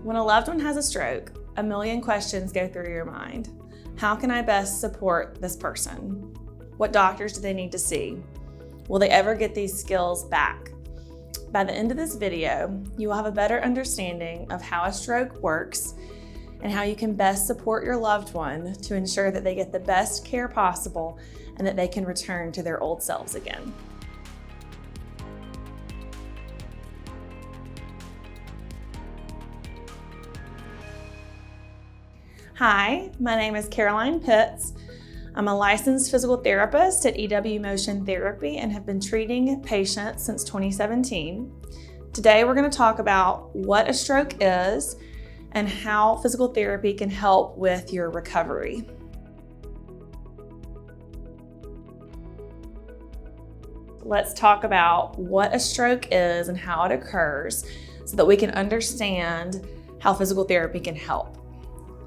When a loved one has a stroke, a million questions go through your mind. How can I best support this person? What doctors do they need to see? Will they ever get these skills back? By the end of this video, you will have a better understanding of how a stroke works and how you can best support your loved one to ensure that they get the best care possible and that they can return to their old selves again. Hi, my name is Caroline Pitts. I'm a licensed physical therapist at EW Motion Therapy and have been treating patients since 2017. Today we're going to talk about what a stroke is and how physical therapy can help with your recovery. Let's talk about what a stroke is and how it occurs so that we can understand how physical therapy can help.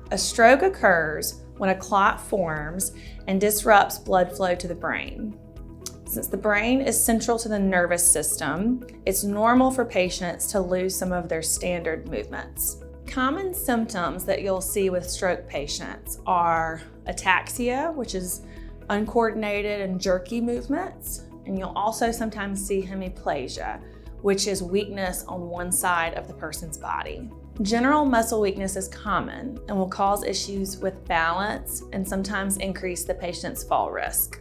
A stroke occurs when a clot forms and disrupts blood flow to the brain. Since the brain is central to the nervous system, it's normal for patients to lose some of their standard movements. Common symptoms that you'll see with stroke patients are ataxia, which is uncoordinated and jerky movements, and you'll also sometimes see hemiplasia, which is weakness on one side of the person's body. General muscle weakness is common and will cause issues with balance and sometimes increase the patient's fall risk.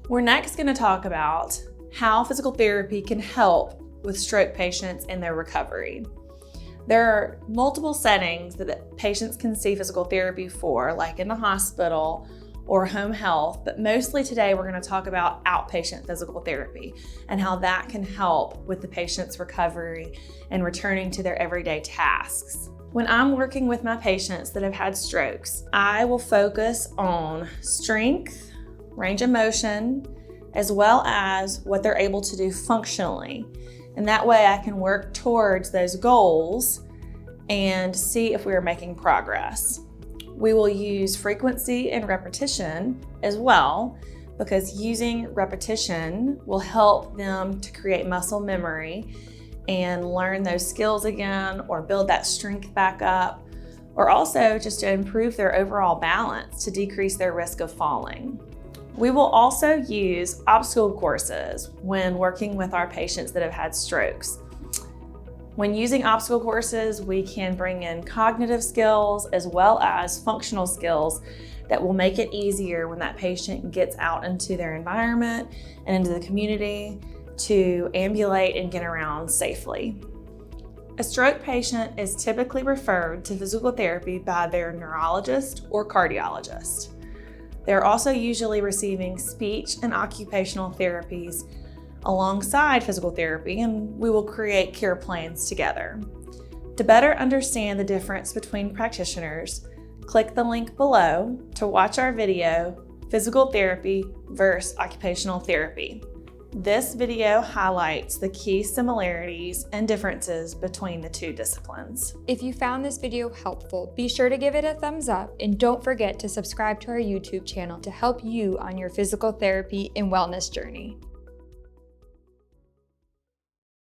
We're next going to talk about how physical therapy can help with stroke patients in their recovery. There are multiple settings that patients can see physical therapy for, like in the hospital or home health, but mostly today we're going to talk about outpatient physical therapy and how that can help with the patient's recovery and returning to their everyday tasks. When I'm working with my patients that have had strokes, I will focus on strength, range of motion, as well as what they're able to do functionally. And that way I can work towards those goals and see if we are making progress. We will use frequency and repetition as well, because using repetition will help them to create muscle memory and learn those skills again, or build that strength back up, or also just to improve their overall balance to decrease their risk of falling. We will also use obstacle courses when working with our patients that have had strokes. When using obstacle courses, we can bring in cognitive skills as well as functional skills that will make it easier when that patient gets out into their environment and into the community to ambulate and get around safely. A stroke patient is typically referred to physical therapy by their neurologist or cardiologist. They're also usually receiving speech and occupational therapies alongside physical therapy, and we will create care plans together. To better understand the difference between practitioners, click the link below to watch our video, Physical Therapy versus Occupational Therapy. This video highlights the key similarities and differences between the two disciplines. If you found this video helpful, be sure to give it a thumbs up and don't forget to subscribe to our YouTube channel to help you on your physical therapy and wellness journey.